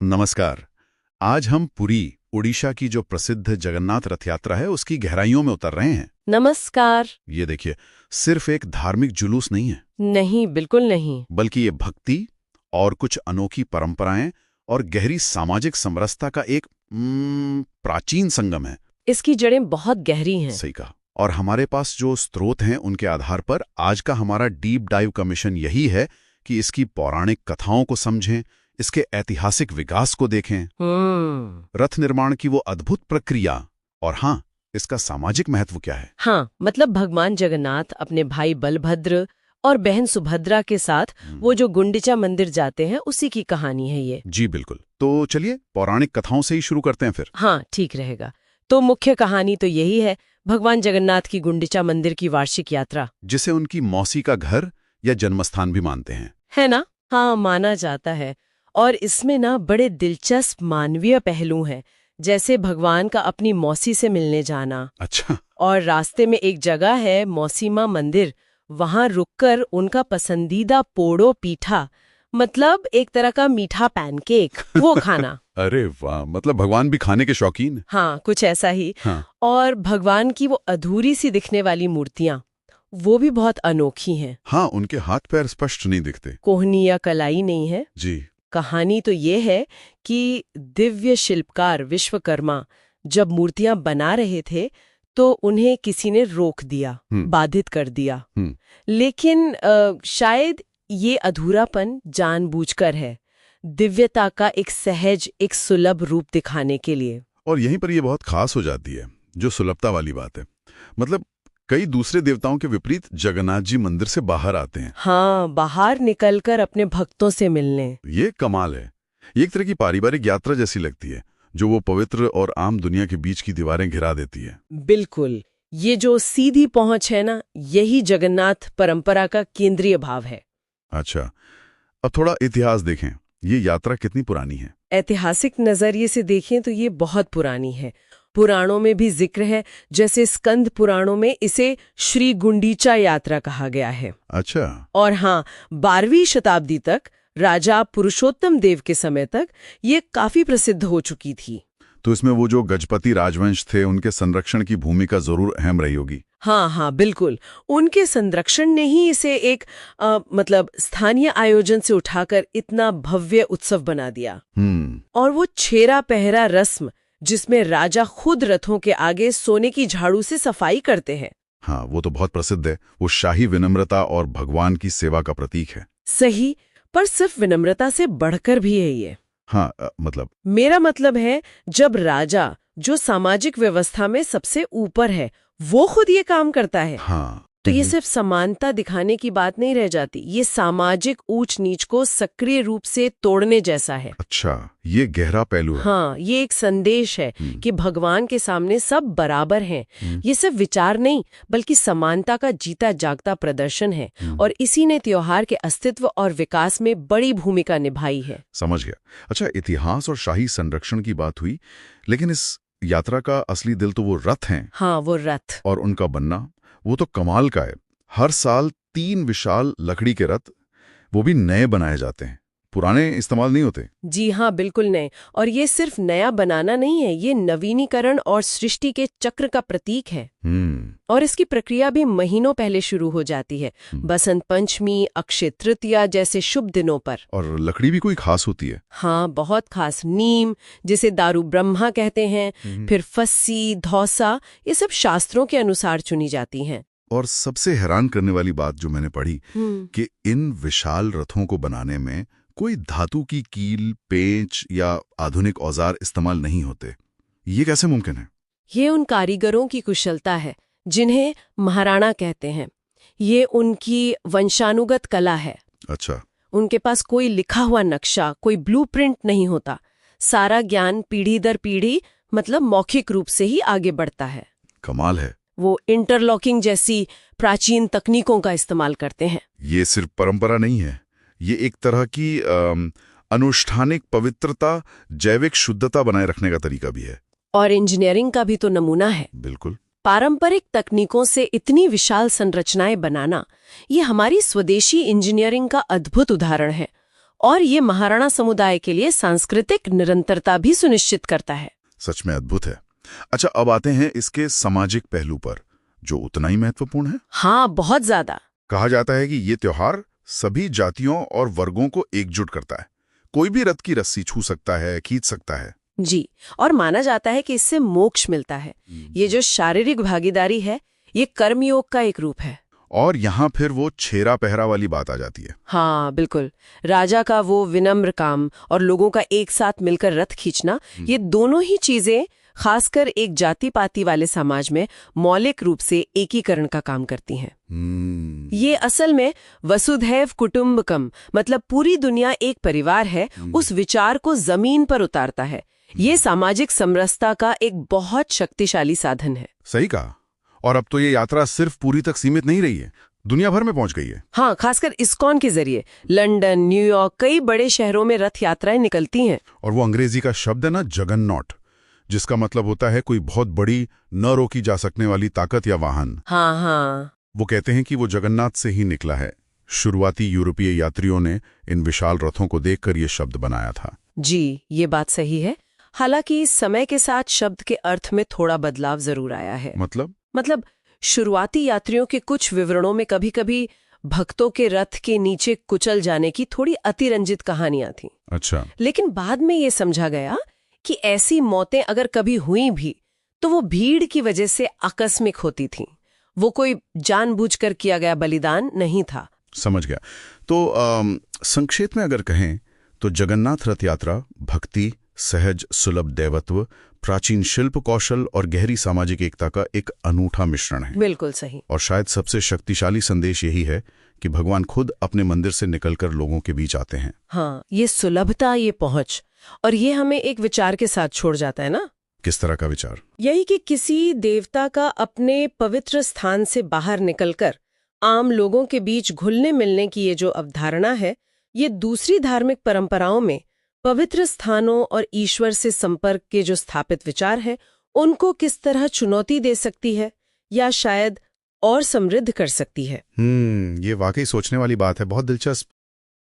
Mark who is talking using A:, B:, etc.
A: नमस्कार। आज हम पुरी, उड़ीसा की जो प्रसिद्ध जगन्नाथ रथ यात्रा है उसकी गहराइयों में उतर रहे हैं।
B: नमस्कार।
A: ये देखिए, सिर्फ एक धार्मिक जुलूस नहीं है,
B: नहीं, बिल्कुल नहीं।
A: बल्कि ये भक्ति और कुछ अनोखी परंपराएं और गहरी सामाजिक समरसता का एक प्राचीन संगम है।
B: इसकी जड़ें बहुत गहरी हैं।
A: सही कहा। और हमारे पास जो स्रोत हैं उनके आधार पर आज का हमारा डीप डाइव का मिशन यही है कि इसकी पौराणिक कथाओं को समझें, इसके ऐतिहासिक विकास को देखें, रथ निर्माण की वो अद्भुत प्रक्रिया, और हाँ, इसका सामाजिक महत्व क्या है।
B: हाँ, मतलब भगवान जगन्नाथ अपने भाई बलभद्र और बहन सुभद्रा के साथ वो जो गुंडिचा मंदिर जाते हैं उसी की कहानी है ये।
A: जी बिल्कुल। तो चलिए पौराणिक कथाओं से ही शुरू करते हैं फिर।
B: हाँ, ठीक रहेगा। तो मुख्य कहानी तो यही है, भगवान जगन्नाथ की गुंडिचा मंदिर की वार्षिक यात्रा,
A: जिसे उनकी मौसी का घर या जन्मस्थान भी मानते हैं,
B: है ना? हाँ, माना जाता है। और इसमें ना बड़े दिलचस्प मानवीय पहलू हैं, जैसे भगवान का अपनी मौसी से मिलने जाना।
A: अच्छा।
B: और रास्ते में एक जगह है मौसीमा मंदिर, वहां रुककर उनका पसंदीदा पोड़ो पीठा, मतलब एक तरह का मीठा पैनकेक, वो खाना।
A: अरे वाह, मतलब भगवान भी खाने के शौकीन।
B: हाँ, कुछ ऐसा ही।
A: हाँ।
B: और भगवान की वो अधूरी सी दिखने वाली मूर्तियां, वो भी बहुत अनोखी हैं।
A: हाँ, उनके हाथ पैर स्पष्ट नहीं दिखते।
B: कोहनी या कलाई नहीं है।
A: जी।
B: कहानी तो ये है कि दिव्य शिल्पकार विश्वकर्मा जब मूर्तियां बना रहे थे तो उन्हें किसी ने रोक दिया, बाधित कर दिया। लेकिन शायद ये अधूरापन जानबूझकर है, दिव्यता का एक सहज, एक सुलभ रूप दिखाने के लिए।
A: और यहीं पर ये बहुत खास हो जाती है, जो सुलभता वाली बात है। मतलब कई दूसरे देवताओं के विपरीत जगन्नाथ जी मंदिर से बाहर आते हैं।
B: हाँ, बाहर निकलकर अपने भक्तों से मिलने।
A: ये कमाल है। ये एक तरह की पारिवारिक यात्रा जैसी लगती है, जो वो पवित्र और आम दुनिया के बीच की दीवारें घिरा देती है।
B: बिल्कुल, ये जो सीधी पहुंच है ना, यही जगन्नाथ परंपरा का केंद्रीय भाव है।
A: अच्छा, अब थोड़ा इतिहास देखें। ये यात्रा कितनी पुरानी है?
B: ऐतिहासिक नजरिए से देखें तो ये बहुत पुरानी है। पुराणों में भी जिक्र है, जैसे स्कंद पुराणों में इसे श्री गुंडीचा यात्रा कहा गया है।
A: अच्छा।
B: और हाँ, 12वीं शताब्दी तक, राजा पुरुषोत्तम देव के समय तक ये काफी प्रसिद्ध हो चुकी थी।
A: तो इसमें वो जो गजपति राजवंश थे, उनके संरक्षण की भूमिका जरूर अहम रही होगी।
B: हाँ हाँ, बिल्कुल। उनके संरक्षण ने ही इसे एक मतलब स्थानीय आयोजन से उठाकर इतना भव्य उत्सव बना दिया। और वो छेरा पहरा रस्म, जिसमें राजा खुद रथों के आगे सोने की झाड़ू से सफाई करते हैं।
A: हाँ, वो तो बहुत प्रसिद्ध है। वो शाही विनम्रता और भगवान की सेवा का प्रतीक है।
B: सही, पर सिर्फ विनम्रता से बढ़कर भी है ये।
A: हाँ, मतलब
B: मेरा मतलब है, जब राजा, जो सामाजिक व्यवस्था में सबसे ऊपर है, वो खुद ये काम करता है,
A: हाँ,
B: तो ये सिर्फ समानता दिखाने की बात नहीं रह जाती, ये सामाजिक ऊंच नीच को सक्रिय रूप से तोड़ने जैसा है।
A: अच्छा, ये गहरा पहलू है।
B: हाँ, ये एक संदेश है कि भगवान के सामने सब बराबर हैं। ये सिर्फ विचार नहीं, बल्कि समानता का जीता जागता प्रदर्शन है। और इसी ने त्योहार के अस्तित्व और विकास में बड़ी भूमिका निभाई है।
A: समझ गया। अच्छा, इतिहास और शाही संरक्षण की बात हुई, लेकिन इस यात्रा का असली दिल तो वो रथ हैं।
B: हाँ, वो रथ
A: और उनका बनना, वो तो कमाल का है। हर साल 3 विशाल लकड़ी के रथ, वो भी नए बनाए जाते हैं, पुराने इस्तेमाल नहीं होते।
B: जी हाँ, बिल्कुल नए। और ये सिर्फ नया बनाना नहीं है, ये नवीनीकरण और सृष्टि के चक्र का प्रतीक है। और इसकी प्रक्रिया भी महीनों पहले शुरू हो जाती है, बसंत पंचमी, अक्षय तृतीया जैसे शुभ दिनों पर।
A: और लकड़ी भी कोई खास होती है?
B: हाँ, बहुत खास। नीम, जिसे दारू ब्रह्मा कहते हैं, फिर फस्सी, धौसा, ये सब शास्त्रों के अनुसार चुनी जाती हैं।
A: और सबसे हैरान करने वाली बात जो मैंने पढ़ी, कि इन विशाल रथों को बनाने में कोई धातु की कील, पेंच या आधुनिक औजार इस्तेमाल नहीं होते। ये कैसे मुमकिन है?
B: ये उन कारीगरों की कुशलता है, जिन्हें महाराणा कहते हैं। ये उनकी वंशानुगत कला है।
A: अच्छा।
B: उनके पास कोई लिखा हुआ नक्शा, कोई ब्लूप्रिंट नहीं होता। सारा ज्ञान पीढ़ी दर पीढ़ी, मतलब मौखिक रूप से ही आगे बढ़ता है।
A: कमाल है।
B: वो इंटरलॉकिंग जैसी प्राचीन तकनीकों का इस्तेमाल करते हैं।
A: ये सिर्फ परंपरा नहीं है, ये एक तरह की अनुष्ठानिक पवित्रता, जैविक शुद्धता बनाए रखने का तरीका भी है।
B: और इंजीनियरिंग का भी तो नमूना है।
A: बिल्कुल।
B: पारंपरिक तकनीकों से इतनी विशाल संरचनाएं बनाना, ये हमारी स्वदेशी इंजीनियरिंग का अद्भुत उदाहरण है। और ये महाराणा समुदाय के लिए सांस्कृतिक निरंतरता भी सुनिश्चित करता है।
A: सच में अद्भुत है। अच्छा, अब आते हैं इसके सामाजिक पहलू पर, जो उतना ही महत्वपूर्ण है।
B: हाँ, बहुत ज्यादा।
A: कहा जाता है कि ये त्योहार सभी जातियों और वर्गों को एकजुट करता है। कोई भी रथ की रस्सी छू सकता है, खींच सकता है।
B: जी, और माना जाता है कि इससे मोक्ष मिलता है। ये जो शारीरिक भागीदारी है, ये कर्मयोग का एक रूप है।
A: और यहाँ फिर वो छेरा पहरा वाली बात आ जाती है।
B: हाँ, बिल्कुल। राजा का वो विनम्र काम और लोगों का एक साथ मिलकर रथ खींचना, ये दोनों ही चीजें खासकर एक जाति पाति वाले समाज में मौलिक रूप से एकीकरण का काम करती हैं। ये असल में वसुधैव कुटुंबकम, मतलब पूरी दुनिया एक परिवार है, उस विचार को जमीन पर उतारता है। ये सामाजिक समरसता का एक बहुत शक्तिशाली साधन है।
A: सही कहा। और अब तो ये यात्रा सिर्फ पूरी तक सीमित नहीं रही है, दुनिया भर में पहुंच गई है।
B: हाँ, खासकर इस्कॉन के जरिए लंदन, न्यूयॉर्क, कई बड़े शहरों में रथ यात्राएं निकलती हैं।
A: और वो अंग्रेजी का शब्द है ना, जगन्नॉट, जिसका मतलब होता है कोई बहुत बड़ी, न रोकी जा सकने वाली ताकत या वाहन।
B: हाँ हाँ,
A: वो कहते हैं कि वो जगन्नाथ से ही निकला है। शुरुआती यूरोपीय यात्रियों ने इन विशाल रथों को देखकर ये शब्द बनाया था।
B: जी, ये बात सही है। हालांकि समय के साथ शब्द के अर्थ में थोड़ा बदलाव जरूर आया है। मतलब शुरुआती यात्रियों के कुछ विवरणों में कभी-कभी भक्तों के रथ के नीचे कुचल जाने की थोड़ी अतिरंजित कहानियां थीं।
A: अच्छा।
B: लेकिन बाद में ये समझा गया कि ऐसी मौतें अगर कभी हुई भी तो वो भीड़ की वजह से आकस्मिक होती थीं। वो कोई जानबूझकर किया गया बलिदान नहीं था।
A: समझ गया। तो संक्षेप में अगर कहें तो जगन्नाथ रथ यात्रा भक्ति, सहज सुलभ दैवत्व, प्राचीन शिल्प कौशल और गहरी सामाजिक एकता का एक अनूठा मिश्रण है।
B: बिल्कुल सही।
A: और शायद सबसे शक्तिशाली संदेश यही है कि भगवान खुद अपने मंदिर से निकलकर लोगों के बीच आते हैं।
B: हाँ, ये सुलभता, ये पहुंच, और ये हमें एक विचार के साथ छोड़ जाता है ना।
A: किस तरह का विचार?
B: यही कि किसी देवता का अपने पवित्र स्थान से बाहर निकलकर आम लोगों के बीच घुलने मिलने की ये जो अवधारणा है, ये दूसरी धार्मिक परंपराओं में पवित्र स्थानों और ईश्वर से संपर्क के जो स्थापित विचार हैं, उनको किस तरह चुनौती दे सकती है या शायद और समृद्ध कर सकती है।
A: ये वाकई सोचने वाली बात है, बहुत दिलचस्प।